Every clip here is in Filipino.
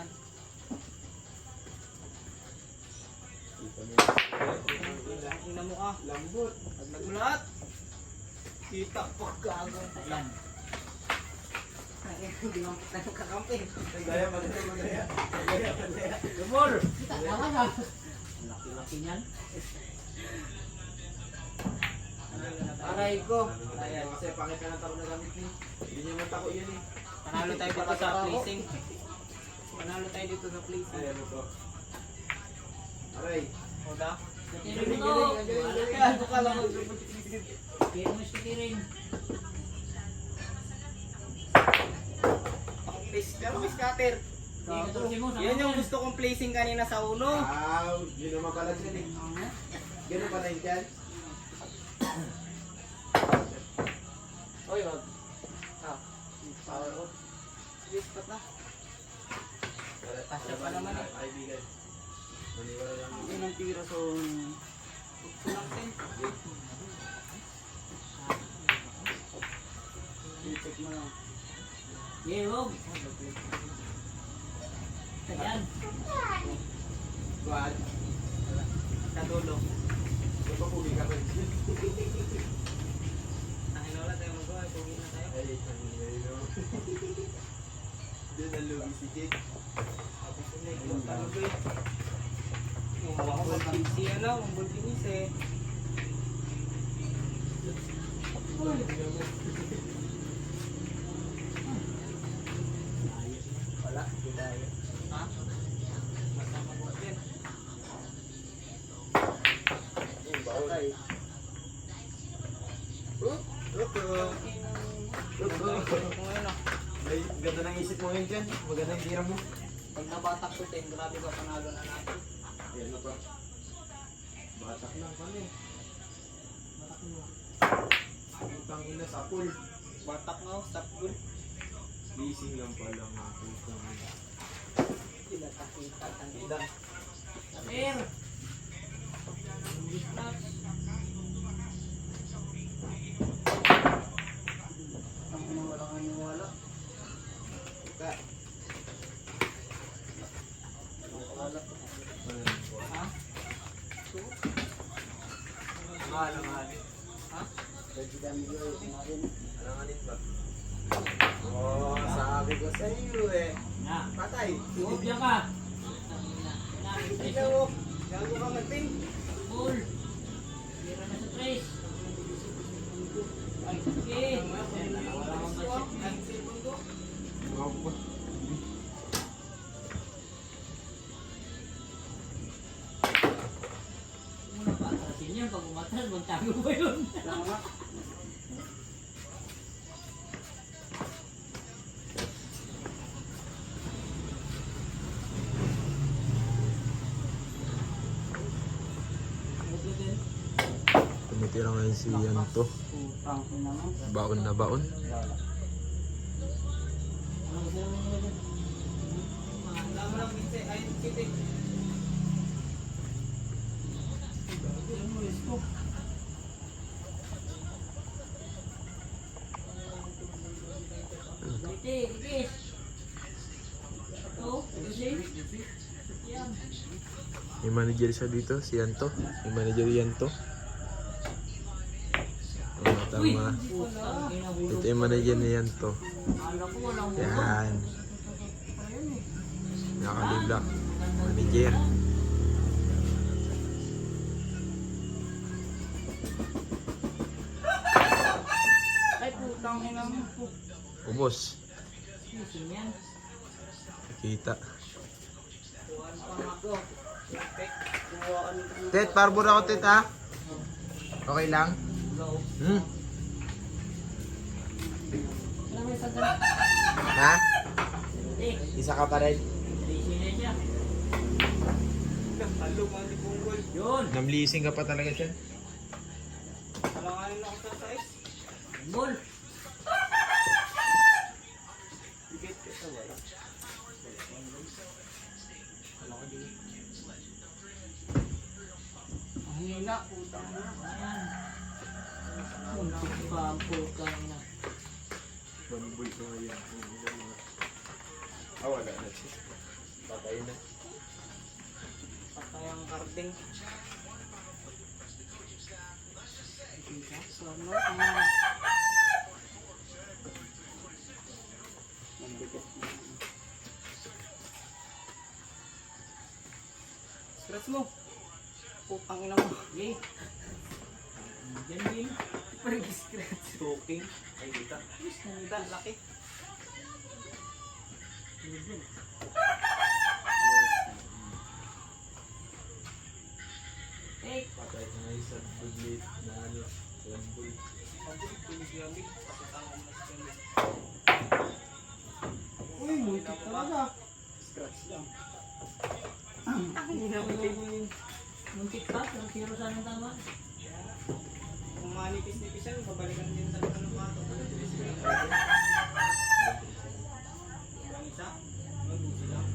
naman. Ina mo ah. Lambot. Pag nagmulat. Kita pagkagong. Ayan. Hindi mo kakampi. Magaya, magaya. Lumor! Kita naman ha. Laki-laki niyan. Aray ko. Ayan, kasi pakita ng taro na gamit niya. Hindi niya matako yun eh. Panalo tayo dito sa placing. Panalo tayo dito sa placing. Ayan mo to. Aray. Oda? Galing, galing, galing, galing. Ano ka lang? Kaya mo siya kiring. Pero may scatter. Yan yung gusto kong placing kanina sa uno. Wow, yun naman pala dyan eh. Ganun pa na yun dyan. Oy, wag. Power off. Sige, stop na. Asya pa naman eh. Kaibigan. Maniwala lang. Hindi nang tira so... Kulang din. I-check mo lang. Yeah, wag. Yan. Buwan. Kadulo. Ito pa pugi ka pa rin. Ang inola tayo magawa. Pugi na tayo. Ay, ang ngayon. Doon ang lugi si Jake. Tapos yun eh. Kung tanong eh. Yung mga bulbisi ano. Yung bulbinis eh. Wala. Hindi tayo. Ha? Masama mo yan. Yung bawal. Ngayon ah. Ay, ganda ng isip mo ngayon dyan. Maganda yung tira mo. Pag nabatak ko 10, grabe ka panalo na natin. Ayan na pa. Batak lang pa eh. Putang ina sa pool. Batak nga oh, stop goal. Leasing lang pala ng putang ina. Hindi na takita. Tanda. Tapir! Snaps! Ang ina wala kang niwala. Ka. Wala. Ha? Alanganin. Ha? Alanganin ba? Oh, sabi ko sa iyo eh. Na. Patay. Iubya ka! Ikaw, gago ka mag-pin. Full! Tira na sa trace. Ay, sige! Wala kang budget. Muna pa atrasin yan. Pag umatras, magtago ba yun? Tama. Tumitira ngayon si Yanto. Putang ina mo. Baon na baon. May manager siya dito, si Yanto. May manager Yanto. Oh, tama. Ito yung manager ni Yanto. Yan. Nakalibla. Manager. Ay putang ina mo. Ubos. Yan. Kita. Kuhaan pa ako. Kuhaan ko. Tet, parbor ako, Tet, ha? Okay lang? Hmm. Ha? Isa ka pa rin? Halo mga ni Punggol. Yun. Namleasing ka pa talaga siya? Alanganin ako sa size. Bol. Bigit ka sa wala. Ang hina. Putang na. Ayan. Muntik pa ang pulkang na. Bambul ko ngayon. Wala na siya. Patay na. Patay ang karding. So, ano? Scratch mo. Putang ina mo. Yay. Diyan din. Parang scratch. Talking. Ay, dito. Ganda, laki. Hey, Patay na isang budlit na ano. Lambul. pabalik tulis gamit. Pakitang ko mas gamit. Uy, muntik talaga. Scratch lang. Hindi na mo yung Muntik pa, pero zero sana ang tama. kung manipis-nipis yan, babalikan din talaga ng pato. Yung isa, mag-usi lang.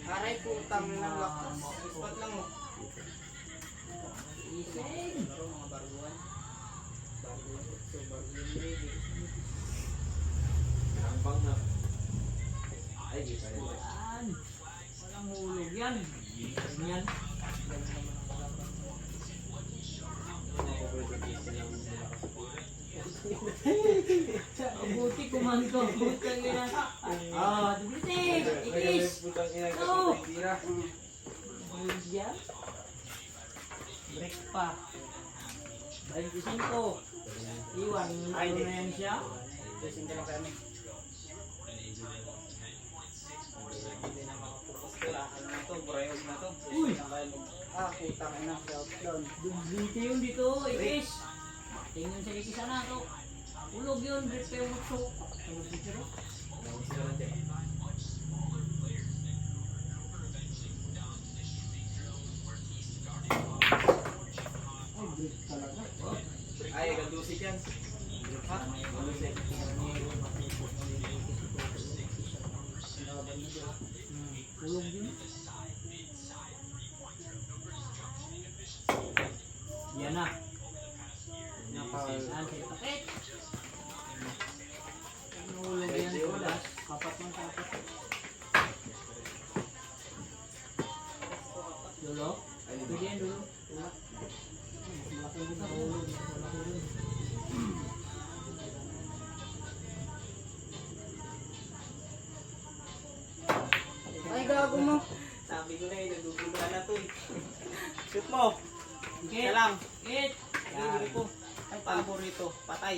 Aray, putang ng lakas. Ispat lang mo. Ising! Laro mga baruan. Baruan. So, baruan ready. Nampang na. Ay, di pa rin. Yan! Walang hulog yan. Ganyan. Buti kumanto. Buti ang ina. Ah, dibitis! Itis! Putang ina. No! Tira. Yan. Break pa. 25. Iwan. Ano na yan siya? Dressing ka lang kami. Hindi na makapokus ko lang. Ano na to? Brayog na to. Uy! Putang ina. Self-down. Dublite yun dito. Itis! Tingnan sa itis na to. Ulog yun. Break pa yung mutsok. Ulog dito rin. Ay, break talaga. Ay, gandusik yan. Ha? Gandusik. Ulog yun. Yan na. Yan sa ipakit. Ulog yan. Ulas. Kapat man kapat. Dulo? Pwede yan dulo. Malaki din ang ulog. Malaki din. Ay, gago mo. Sabi ko na eh, nagugulo na to eh. Shoot mo. Isa lang. Hit! Yan. Ko. Ay, paborito. Patay.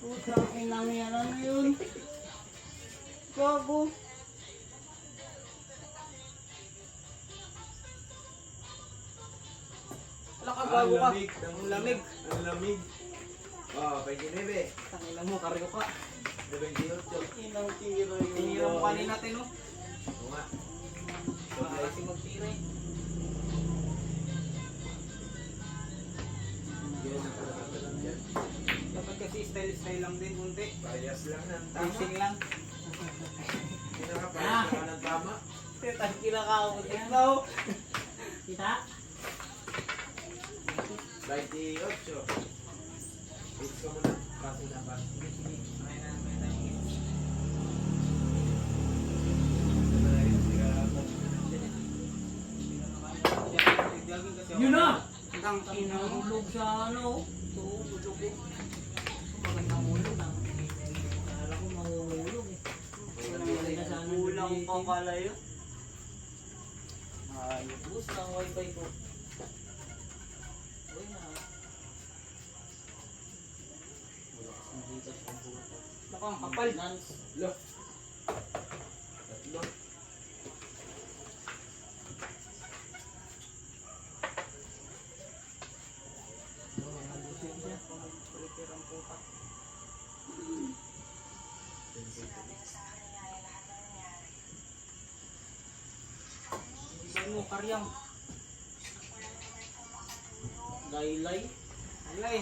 Putang inang yan. Ano yun? Gago. Wala ka, gago ka. Ang Ang lamig. Ang lamig. Oh, pwede na be. Tangina mo, karyo ka. 28. Inang tiro yun. Tinira mo kanina natin, no? Oo nga. Baka kasi magtira eh. Yan ang pinakatalang dyan. Dapat kasi style-style lang din, kunti. Parehas lang ng tama. Facing lang. Pinaka-parehas lang ng tama. Ang kinakaunti mo. Kita? 28. Hits ko muna. Kaso na pa. May na, may time. Yun na! Ang ina mo. Inahulog sa ano? Ito, bulog eh. Magandang hulog lang. Akala ko mahuhulog eh. Maganda sana Kulang pa dublate. pala yun. Ayos ang wifi ko. Uy na. Baka ang kapal. Lo. Tatlo. Palitirang puta. Ibigay mo, karyang. Laylay. Laylay.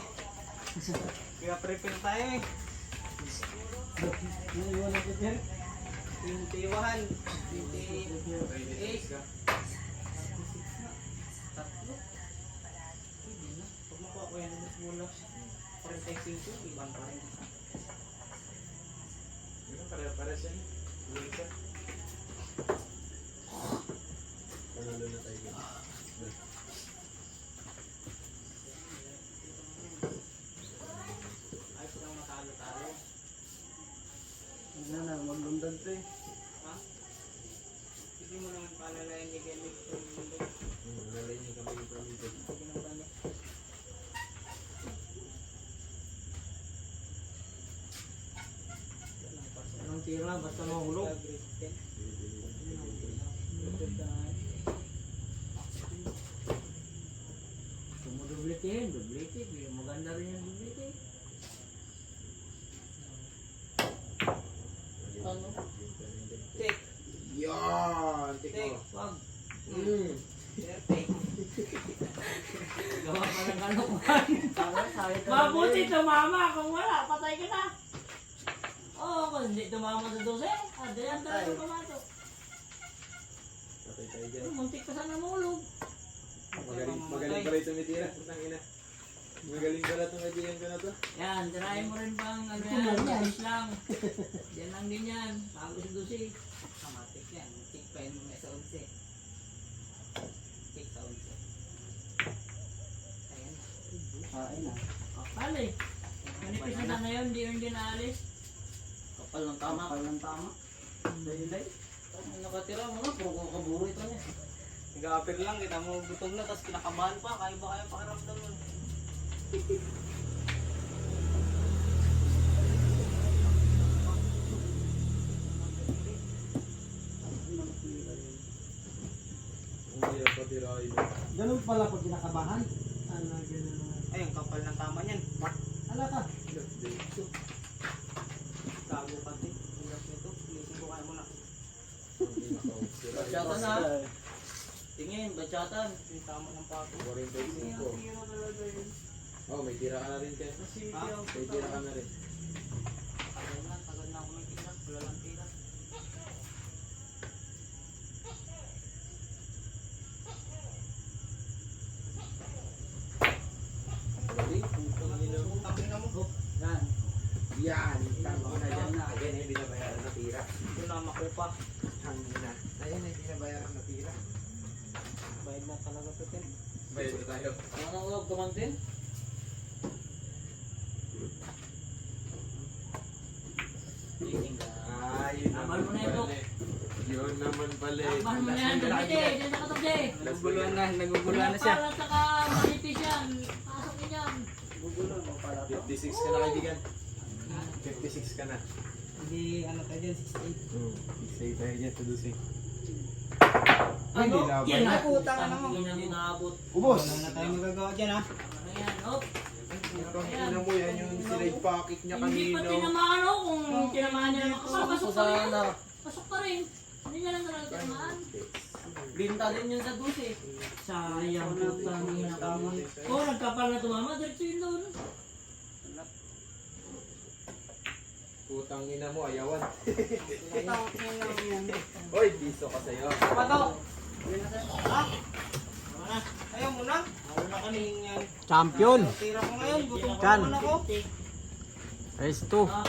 Kaya prepare tayo eh. Naiwan ako dyan. 21, 28, ka. tatlo. Hindi na. Pag makuha ko yan, mas mula. 45, ibang pa rin. Pareha-pareha siya. Panalo na tayo. Ayos lang matalo-talo. Ano na, maglundan to eh. Ha? Hindi mo naman palalayan ni Gelik. Nalay niya kami from dito. Sige na ba niya? Anong tira, basta mahulog. Kung mo dublitin, dublitin. Maganda rin yung dublitin. Ano? Tik. Yan! Tiko. Wag. Tik. Gawa pa ng kalokohan. Mabuti tumama. Kung wala, patay ka na. Oo, kung hindi tumama sa 12, diyan talaga pumato. Patay tayo dyan. Muntik ka sana mahulog. Magaling pala itong itira. Putang ina. Magaling pala itong itiran ko na to. Yan, tirahin mo rin pang ano yan, ayos lang. Yan lang din yan, bago sa 12. Kamatik yan. Tik pa yun mga sa 11. Tik sa 11. Ayan. Kain na. Kapal eh. Manipis na yun, hindi naalis. Kapal ng tama. Kapal ng tama. Dahil. Ang nakatira mo nga, puro kaburo ito niya. Nag-a-appear lang, kita mo gutom na, tapos kinakabahan pa, kaya ba kaya pakiramdam mo? Umaya patirahin. Ganun pala pag kinakabahan. Ano, ganun. Ay, ang kapal ng tama niyan. Ala ka. Gago pati. Hirap nito. Gising ko kaya muna. Basyatan na. Tingin, batsatan. Yung tama ng pato. 45. Hero talaga yun. Oh, may tira ka na rin kaya. Ha? May tira ka na rin. Tagal na ako may tira. Wala lang tira. Galing. Putang ina mo. Ang ina mo. Yan. Yan. Tama na dyan. Ayan ay binabayaran na tira. Ito na makupa. Ang ina. Ayan ay binabayaran na tira. Bayad na talaga ito, Tin. Bayad na tayo. Ano nang uwag kumantin? Gising ka. Ah, yun Tamal mo na ito. pala eh. Yun naman pala eh. Takpan mo na yan, dublete. Diyan sa katabde. Naguguluhan na. Naguguluhan na siya. Para saka manipis yan. Pasokin yan. Guguluhan mo pala to. 56 ka na kaibigan. 56 ka na. Hindi, ano tayo dyan, 68. Say tayo dyan sa dusing. Ano? Yan na. Ay, puta ka naman. Hindi naabot. Ubos. Wala na tayo magagawa dyan, ha? Ano na yan? Hop. Putang ina mo yan yung slide pocket niya Hindi pa kanino. tinamaan o kung tinamaan niya naman. Kapag pasok pa rin. Pasok pa rin. Hindi niya lang talaga tinamaan. Binta din yun sa 12. Sayang putang ina ka mo. Oh, nagkapal na tumama. Diretso yun doon. Putang ina mo, ayawan. Putang ina mo yan. Hoy, piso ka sa'yo. Pato! Ha? Ayaw mo na? Ayaw na kanin yan. Champion. Tira ko ngayon, gutom pa Chan. naman ako. Race 2. Ah,